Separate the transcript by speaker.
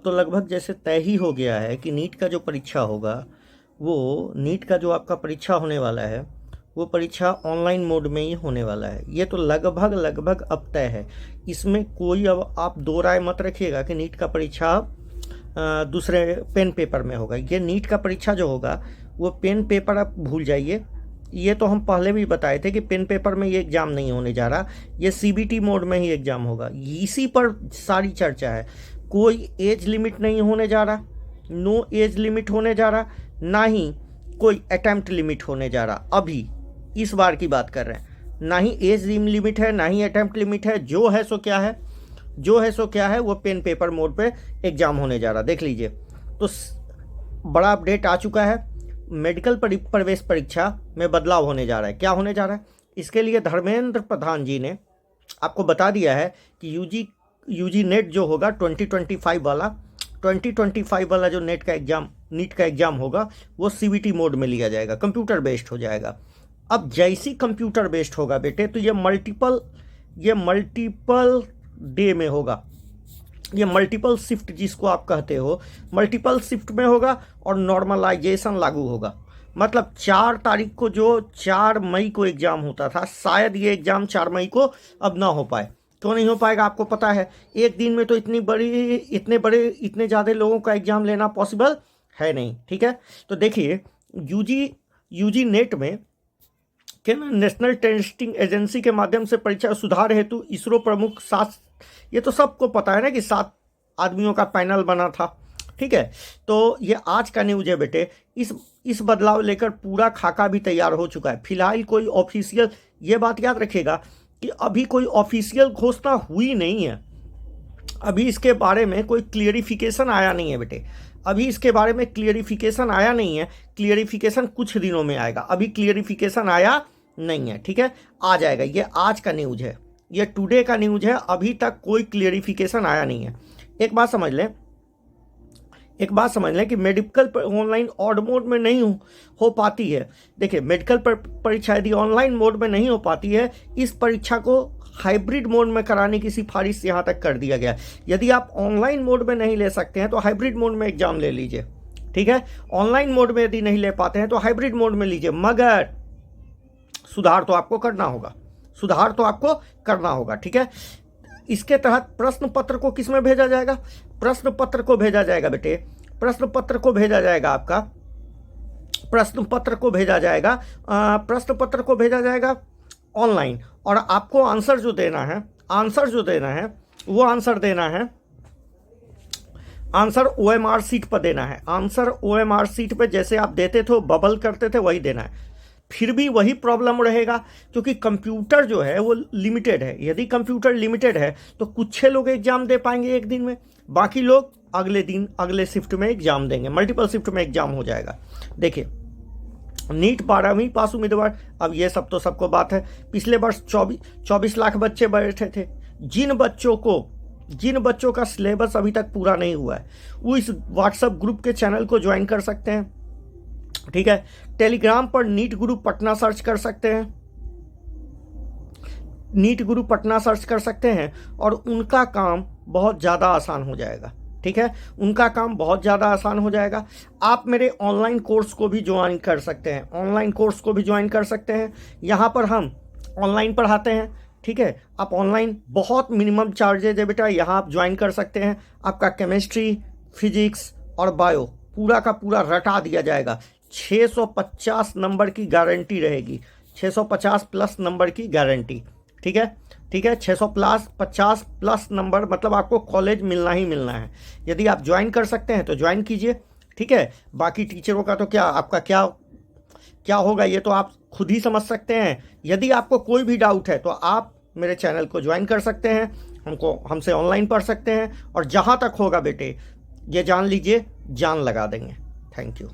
Speaker 1: अब तो लगभग जैसे तय ही हो गया है कि नीट का जो परीक्षा होगा, वो नीट का जो आपका परीक्षा होने वाला है वो परीक्षा ऑनलाइन मोड में ही होने वाला है। ये तो लगभग लगभग अब तय है। इसमें कोई अब आप दो राय मत रखिएगा कि नीट का परीक्षा दूसरे पेन पेपर में होगा। ये नीट का परीक्षा जो होगा वो पेन पेपर आप भूल जाइए। ये तो हम पहले भी बताए थे कि पेन पेपर में ये एग्ज़ाम नहीं होने जा रहा, ये सीबीटी मोड में ही एग्ज़ाम होगा। इसी पर सारी चर्चा है। कोई एज लिमिट नहीं होने जा रहा, नो एज लिमिट होने जा रहा, ना ही कोई अटैम्प्ट लिमिट होने जा रहा। अभी इस बार की बात कर रहे हैं, ना ही एज लिमिट है, ना ही अटैम्प्ट लिमिट है। जो है सो क्या है, जो है सो क्या है, वो पेन पेपर मोड पे एग्ज़ाम होने जा रहा। देख लीजिए, तो बड़ा अपडेट आ चुका है। मेडिकल प्रवेश परीक्षा में बदलाव होने जा रहा है। क्या होने जा रहा है, इसके लिए धर्मेंद्र प्रधान जी ने आपको बता दिया है कि यूजी नेट जो होगा 2025 वाला जो नीट का एग्ज़ाम होगा वो सीबीटी मोड में लिया जाएगा, कंप्यूटर बेस्ड हो जाएगा। अब जैसी कंप्यूटर बेस्ड होगा बेटे, तो ये मल्टीपल डे में होगा, ये मल्टीपल शिफ्ट जिसको आप कहते हो, मल्टीपल शिफ्ट में होगा और नॉर्मलाइजेशन लागू होगा। मतलब 4 तारीख को जो 4 मई को एग्ज़ाम होता था, शायद ये एग्ज़ाम 4 मई को अब ना हो पाए। क्यों नहीं हो पाएगा आपको पता है? एक दिन में तो इतने ज़्यादा लोगों का एग्ज़ाम लेना पॉसिबल है नहीं। ठीक है, तो देखिए यूजी नेट में क्या ना, नेशनल टेस्टिंग एजेंसी के माध्यम से परीक्षा सुधार हेतु इसरो प्रमुख 7, ये तो सबको पता है ना कि 7 आदमियों का पैनल बना था। ठीक है, तो ये आज का न्यूज है बेटे। इस बदलाव लेकर पूरा खाका भी तैयार हो चुका है। फिलहाल कोई ऑफिशियल, ये बात याद रखिएगा कि अभी कोई ऑफिशियल घोषणा हुई नहीं है। अभी इसके बारे में कोई क्लियरिफिकेशन आया नहीं है बेटे, अभी इसके बारे में क्लियरिफिकेशन आया नहीं है। क्लियरिफिकेशन कुछ दिनों में आएगा, अभी क्लियरिफिकेशन आया नहीं है। ठीक है, आ जाएगा। ये आज का न्यूज है, ये टुडे का न्यूज है। अभी तक कोई क्लियरिफिकेशन आया नहीं है। एक बात समझ लें कि मेडिकल ऑनलाइन ऑड मोड में नहीं हो पाती है। देखिए, मेडिकल परीक्षा यदि ऑनलाइन मोड में नहीं हो पाती है, इस परीक्षा को हाइब्रिड मोड में कराने की सिफारिश यहाँ तक कर दिया गया। यदि आप ऑनलाइन मोड में नहीं ले सकते हैं तो हाइब्रिड मोड में एग्जाम ले लीजिए। ठीक है, ऑनलाइन मोड में यदि नहीं ले पाते हैं तो हाइब्रिड मोड में लीजिए, मगर सुधार तो आपको करना होगा। ठीक है, इसके तहत प्रश्न पत्र को किस में भेजा जाएगा? प्रश्न पत्र को भेजा जाएगा बेटे, प्रश्न पत्र को भेजा जाएगा ऑनलाइन। और आपको आंसर जो देना है वो आंसर देना है, आंसर OMR सीट पर देना है। आंसर OMR सीट पे जैसे आप देते थे, बबल करते थे, वही देना है। फिर भी वही प्रॉब्लम रहेगा, क्योंकि कंप्यूटर जो है वो लिमिटेड है। यदि कंप्यूटर लिमिटेड है तो कुछ लोग एग्जाम दे पाएंगे एक दिन में, बाकी लोग अगले दिन अगले शिफ्ट में एग्जाम देंगे, मल्टीपल शिफ्ट में एग्जाम हो जाएगा। देखिए, नीट 12वीं पास उम्मीदवार, अब ये सब तो सबको बात है। पिछले वर्ष 24 लाख बच्चे बैठे थे। जिन बच्चों का सिलेबस अभी तक पूरा नहीं हुआ है, वो इस व्हाट्सएप ग्रुप के चैनल को ज्वाइन कर सकते हैं। ठीक है, टेलीग्राम पर नीट गुरु पटना सर्च कर सकते हैं और उनका काम बहुत ज़्यादा आसान हो जाएगा। ठीक है, उनका काम बहुत ज़्यादा आसान हो जाएगा। आप मेरे ऑनलाइन कोर्स को भी ज्वाइन कर सकते हैं। यहाँ पर हम ऑनलाइन पढ़ाते हैं। ठीक है, आप ऑनलाइन बहुत मिनिमम चार्जेज है बेटा, यहाँ आप ज्वाइन कर सकते हैं। आपका केमिस्ट्री, फिजिक्स और बायो पूरा का पूरा रटा दिया जाएगा। 650 नंबर की गारंटी रहेगी, 650 प्लस नंबर की गारंटी। ठीक है, 650 प्लस नंबर, मतलब आपको कॉलेज मिलना ही मिलना है। यदि आप ज्वाइन कर सकते हैं तो ज्वाइन कीजिए। ठीक है, बाकी टीचरों का तो क्या होगा ये तो आप खुद ही समझ सकते हैं। यदि आपको कोई भी डाउट है तो आप मेरे चैनल को ज्वाइन कर सकते हैं, हमसे ऑनलाइन पढ़ सकते हैं। और जहाँ तक होगा बेटे, ये जान लीजिए, जान लगा देंगे। Thank you.